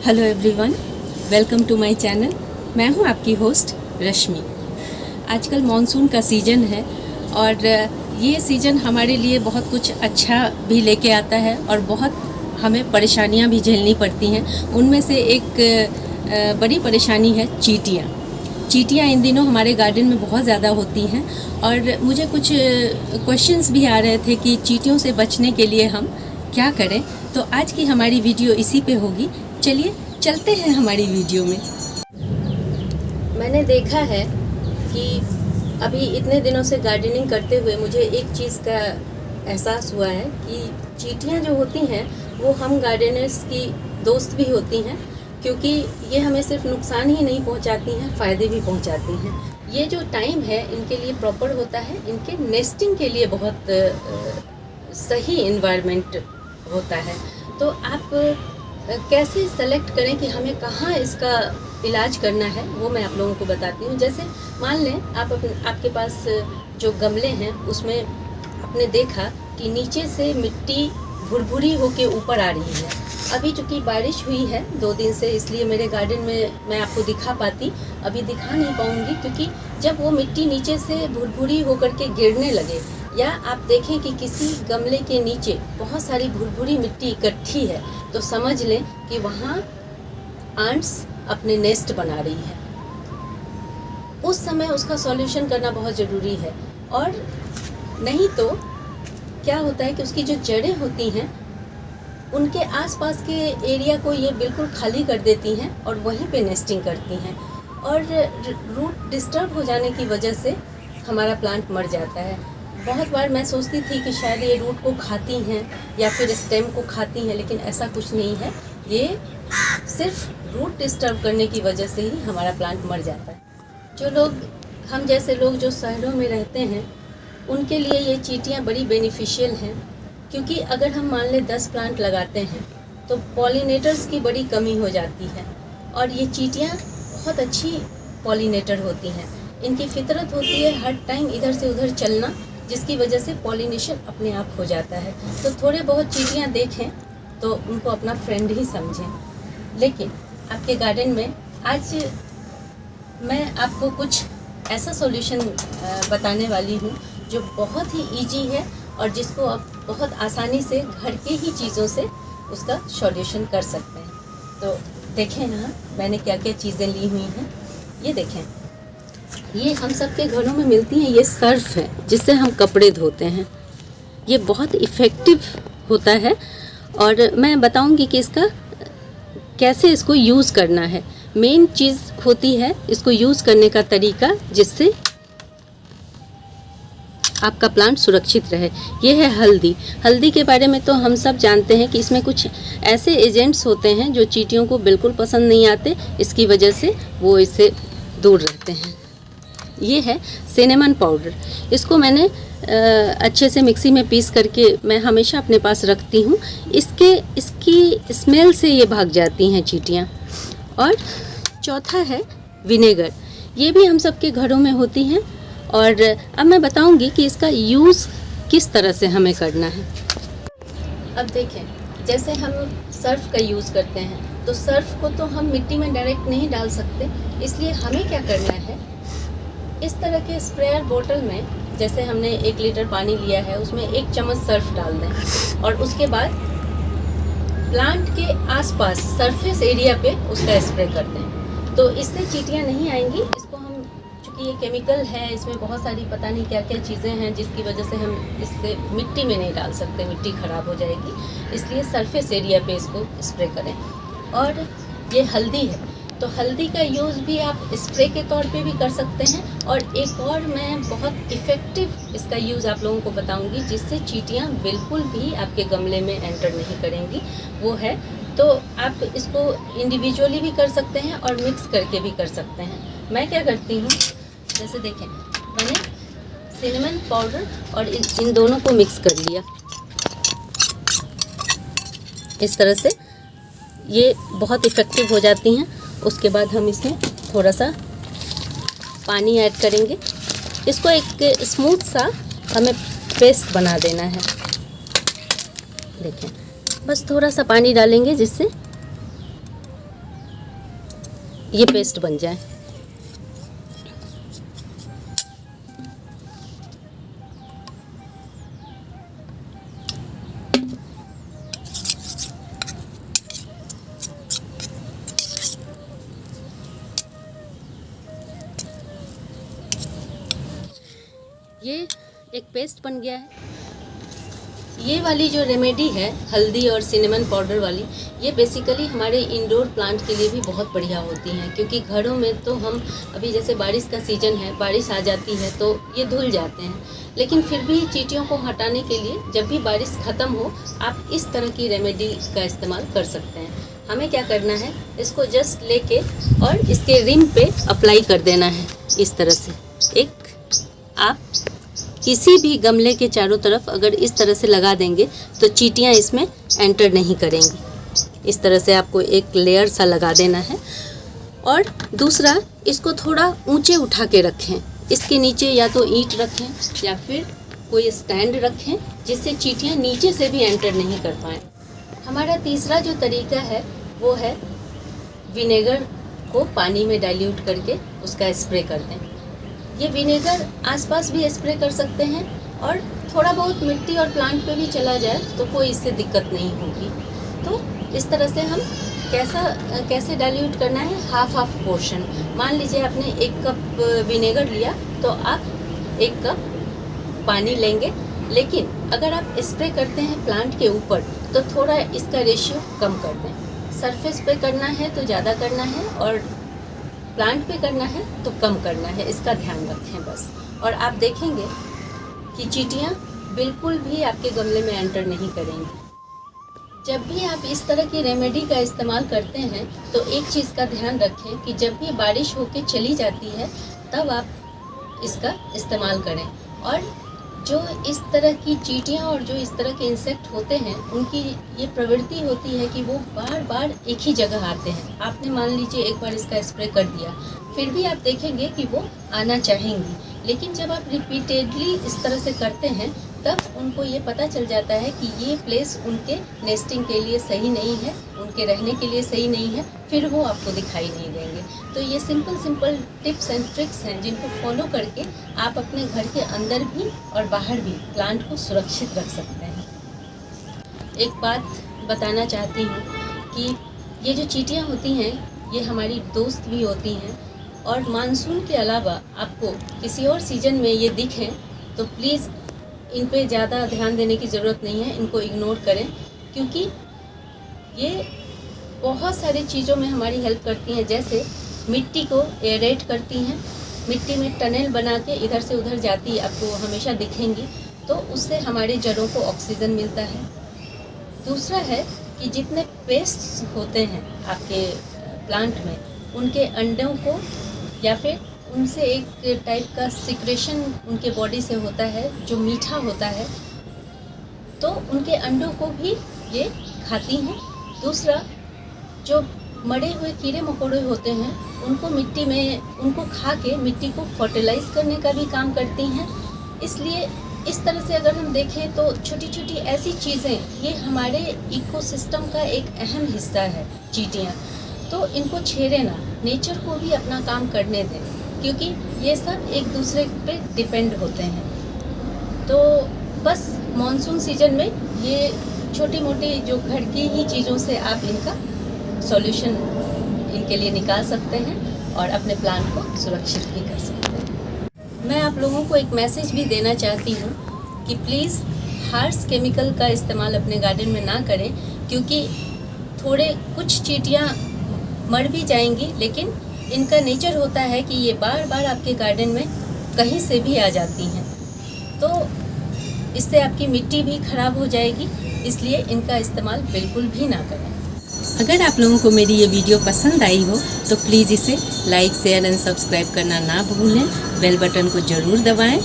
Hello everyone, welcome to my channel. मैं हूं आपकी होस्ट रश्मि। आजकल मॉनसून का सीज़न है और ये सीज़न हमारे लिए बहुत कुछ अच्छा भी लेके आता है और बहुत हमें परेशानियां भी झेलनी पड़ती हैं। उनमें से एक बड़ी परेशानी है चींटियां। चींटियां इन दिनों हमारे गार्डन में बहुत ज़्यादा होती हैं और मुझे कुछ क्वेश्चंस भी आ रहे थे कि चींटियों से बचने के लिए हम क्या करें। तो आज की हमारी वीडियो इसी पे होगी। चलिए चलते हैं हमारी वीडियो में। मैंने देखा है कि अभी इतने दिनों से गार्डनिंग करते हुए मुझे एक चीज़ का एहसास हुआ है कि चींटियां जो होती हैं वो हम गार्डनर्स की दोस्त भी होती हैं, क्योंकि ये हमें सिर्फ नुकसान ही नहीं पहुंचाती हैं, फ़ायदे भी पहुंचाती हैं। ये जो टाइम है इनके लिए प्रॉपर होता है, इनके नेस्टिंग के लिए बहुत सही इन्वायरमेंट होता है। तो आप कैसे सेलेक्ट करें कि हमें कहाँ इसका इलाज करना है, वो मैं आप लोगों को बताती हूँ। जैसे मान लें आपके पास जो गमले हैं उसमें आपने देखा कि नीचे से मिट्टी भुरभुरी होके ऊपर आ रही है। अभी चूँकि बारिश हुई है 2 दिन से, इसलिए मेरे गार्डन में मैं आपको दिखा पाती, अभी दिखा नहीं पाऊँगी, क्योंकि जब वो मिट्टी नीचे से भुरभुरी होकर के गिरने लगे या आप देखें कि किसी गमले के नीचे बहुत सारी भुरभुरी मिट्टी इकट्ठी है, तो समझ लें कि वहाँ आंट्स अपने नेस्ट बना रही है। उस समय उसका सॉल्यूशन करना बहुत ज़रूरी है। और नहीं तो क्या होता है कि उसकी जो जड़ें होती हैं उनके आसपास के एरिया को ये बिल्कुल खाली कर देती हैं और वहीं पे नेस्टिंग करती हैं, और रूट डिस्टर्ब हो जाने की वजह से हमारा प्लांट मर जाता है। बहुत बार मैं सोचती थी कि शायद ये रूट को खाती हैं या फिर स्टेम को खाती हैं, लेकिन ऐसा कुछ नहीं है। ये सिर्फ रूट डिस्टर्ब करने की वजह से ही हमारा प्लांट मर जाता है। जो लोग, हम जैसे लोग जो शहरों में रहते हैं, उनके लिए ये चींटियाँ बड़ी बेनिफिशियल हैं, क्योंकि अगर हम मान लें 10 प्लांट लगाते हैं तो पॉलिनेटर्स की बड़ी कमी हो जाती है, और ये चींटियाँ बहुत अच्छी पॉलिनेटर होती हैं। इनकी फितरत होती है हर टाइम इधर से उधर चलना, जिसकी वजह से पॉलिनेशन अपने आप हो जाता है। तो थोड़े बहुत चींटियाँ देखें तो उनको अपना फ्रेंड ही समझें। लेकिन आपके गार्डन में आज मैं आपको कुछ ऐसा सॉल्यूशन बताने वाली हूँ जो बहुत ही इजी है और जिसको आप बहुत आसानी से घर के ही चीज़ों से उसका सॉल्यूशन कर सकते हैं। तो देखें यहाँ मैंने क्या क्या चीज़ें ली हुई हैं। ये देखें, ये हम सब के घरों में मिलती हैं। ये सर्फ है जिससे हम कपड़े धोते हैं। ये बहुत इफ़ेक्टिव होता है और मैं बताऊंगी कि इसका कैसे इसको यूज़ करना है। मेन चीज़ होती है इसको यूज़ करने का तरीका, जिससे आपका प्लांट सुरक्षित रहे। ये है हल्दी। हल्दी के बारे में तो हम सब जानते हैं कि इसमें कुछ ऐसे एजेंट्स होते हैं जो चींटियों को बिल्कुल पसंद नहीं आते, इसकी वजह से वो इससे दूर रहते हैं। ये है सिनेमन पाउडर। इसको मैंने अच्छे से मिक्सी में पीस करके मैं हमेशा अपने पास रखती हूँ। इसकी स्मेल से ये भाग जाती हैं चींटियाँ। और चौथा है विनेगर। ये भी हम सब के घरों में होती हैं, और अब मैं बताऊंगी कि इसका यूज़ किस तरह से हमें करना है। अब देखें, जैसे हम सर्फ का यूज़ करते हैं, तो सर्फ को तो हम मिट्टी में डायरेक्ट नहीं डाल सकते, इसलिए हमें क्या करना है, इस तरह के स्प्रेयर बोतल में जैसे हमने 1 लीटर पानी लिया है, उसमें 1 चम्मच सर्फ डाल दें और उसके बाद प्लांट के आसपास सरफेस एरिया पे उसका स्प्रे कर दें। तो इससे चींटियाँ नहीं आएंगी। इसको हम, चूँकि ये केमिकल है, इसमें बहुत सारी पता नहीं क्या क्या चीज़ें हैं, जिसकी वजह से हम इससे मिट्टी में नहीं डाल सकते, मिट्टी ख़राब हो जाएगी, इसलिए सरफेस एरिया पे इसको स्प्रे करें। और ये हल्दी है, तो हल्दी का यूज़ भी आप स्प्रे के तौर पे भी कर सकते हैं। और एक और मैं बहुत इफ़ेक्टिव इसका यूज़ आप लोगों को बताऊंगी, जिससे चींटियाँ बिल्कुल भी आपके गमले में एंटर नहीं करेंगी। वो है, तो आप इसको इंडिविजुअली भी कर सकते हैं और मिक्स करके भी कर सकते हैं। मैं क्या करती हूँ, जैसे देखें, मैंने सिनेमन पाउडर और इन दोनों को मिक्स कर लिया इस तरह से। ये बहुत इफ़ेक्टिव हो जाती हैं। उसके बाद हम इसमें थोड़ा सा पानी ऐड करेंगे। इसको एक स्मूथ सा हमें पेस्ट बना देना है। देखें, बस थोड़ा सा पानी डालेंगे जिससे ये पेस्ट बन जाए। ये एक पेस्ट बन गया है। ये वाली जो रेमेडी है हल्दी और सिनेमन पाउडर वाली, ये बेसिकली हमारे इंडोर प्लांट के लिए भी बहुत बढ़िया होती हैं, क्योंकि घरों में तो हम अभी जैसे बारिश का सीज़न है, बारिश आ जाती है तो ये धुल जाते हैं, लेकिन फिर भी चींटियों को हटाने के लिए जब भी बारिश ख़त्म हो आप इस तरह की रेमेडी का इस्तेमाल कर सकते हैं। हमें क्या करना है, इसको जस्ट लेके और इसके रिम पे अप्लाई कर देना है इस तरह से। एक आप किसी भी गमले के चारों तरफ अगर इस तरह से लगा देंगे तो चींटियाँ इसमें एंटर नहीं करेंगी। इस तरह से आपको एक लेयर सा लगा देना है। और दूसरा, इसको थोड़ा ऊंचे उठा के रखें। इसके नीचे या तो ईंट रखें या फिर कोई स्टैंड रखें, जिससे चींटियाँ नीचे से भी एंटर नहीं कर पाएँ। हमारा तीसरा जो तरीका है वो है विनेगर को पानी में डाइल्यूट करके उसका स्प्रे कर दें। ये विनेगर आसपास भी स्प्रे कर सकते हैं और थोड़ा बहुत मिट्टी और प्लांट पे भी चला जाए तो कोई इससे दिक्कत नहीं होगी। तो इस तरह से हम कैसे डाइल्यूट करना है, हाफ पोर्शन। मान लीजिए आपने 1 कप विनेगर लिया तो आप 1 कप पानी लेंगे, लेकिन अगर आप स्प्रे करते हैं प्लांट के ऊपर तो थोड़ा इसका रेशियो कम कर दें। सरफेस पे करना है तो ज़्यादा करना है और प्लांट पे करना है तो कम करना है, इसका ध्यान रखें बस। और आप देखेंगे कि चींटियाँ बिल्कुल भी आपके गमले में एंटर नहीं करेंगी। जब भी आप इस तरह की रेमेडी का इस्तेमाल करते हैं तो एक चीज़ का ध्यान रखें कि जब भी बारिश होके चली जाती है तब आप इसका इस्तेमाल करें। और जो इस तरह की चींटियाँ और जो इस तरह के इंसेक्ट होते हैं, उनकी ये प्रवृत्ति होती है कि वो बार बार एक ही जगह आते हैं। आपने मान लीजिए एक बार इसका स्प्रे कर दिया, फिर भी आप देखेंगे कि वो आना चाहेंगी, लेकिन जब आप रिपीटेडली इस तरह से करते हैं तब उनको ये पता चल जाता है कि ये प्लेस उनके नेस्टिंग के लिए सही नहीं है, उनके रहने के लिए सही नहीं है, फिर वो आपको दिखाई नहीं देंगे। तो ये सिंपल टिप्स एंड ट्रिक्स हैं जिनको फॉलो करके आप अपने घर के अंदर भी और बाहर भी प्लांट को सुरक्षित रख सकते हैं। एक बात बताना चाहती हूँ कि ये जो चींटियाँ होती हैं ये हमारी दोस्त भी होती हैं, और मानसून के अलावा आपको किसी और सीज़न में ये दिखें तो प्लीज़ इन पे ज़्यादा ध्यान देने की ज़रूरत नहीं है, इनको इग्नोर करें, क्योंकि ये बहुत सारी चीज़ों में हमारी हेल्प करती हैं। जैसे मिट्टी को एयरेट करती हैं, मिट्टी में टनल बना के इधर से उधर जाती आपको हमेशा दिखेंगी, तो उससे हमारे जड़ों को ऑक्सीजन मिलता है। दूसरा है कि जितने पेस्ट्स होते हैं आपके प्लांट में, उनके अंडों को या फिर उनसे एक टाइप का सिक्रेशन उनके बॉडी से होता है जो मीठा होता है, तो उनके अंडों को भी ये खाती हैं। दूसरा, जो मरे हुए कीड़े मकोड़े होते हैं उनको मिट्टी में उनको खा के मिट्टी को फर्टिलाइज करने का भी काम करती हैं। इसलिए इस तरह से अगर हम देखें तो छोटी छोटी ऐसी चीज़ें ये हमारे इकोसिस्टम का एक अहम हिस्सा है चींटियाँ। तो इनको छेड़े ना, नेचर को भी अपना काम करने दें, क्योंकि ये सब एक दूसरे पे डिपेंड होते हैं। तो बस मॉनसून सीजन में ये छोटी मोटी जो घर की ही चीज़ों से आप इनका सॉल्यूशन इनके लिए निकाल सकते हैं और अपने प्लांट को सुरक्षित भी कर सकते हैं। मैं आप लोगों को एक मैसेज भी देना चाहती हूँ कि प्लीज़ हार्श केमिकल का इस्तेमाल अपने गार्डन में ना करें, क्योंकि थोड़े कुछ चींटियाँ मर भी जाएंगी, लेकिन इनका नेचर होता है कि ये बार बार आपके गार्डन में कहीं से भी आ जाती हैं, तो इससे आपकी मिट्टी भी ख़राब हो जाएगी। इसलिए इनका इस्तेमाल बिल्कुल भी ना करें। अगर आप लोगों को मेरी ये वीडियो पसंद आई हो तो प्लीज़ इसे लाइक, शेयर एंड सब्सक्राइब करना ना भूलें। बेल बटन को ज़रूर दबाएं।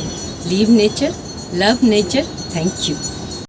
Leave nature, love nature. Thank you.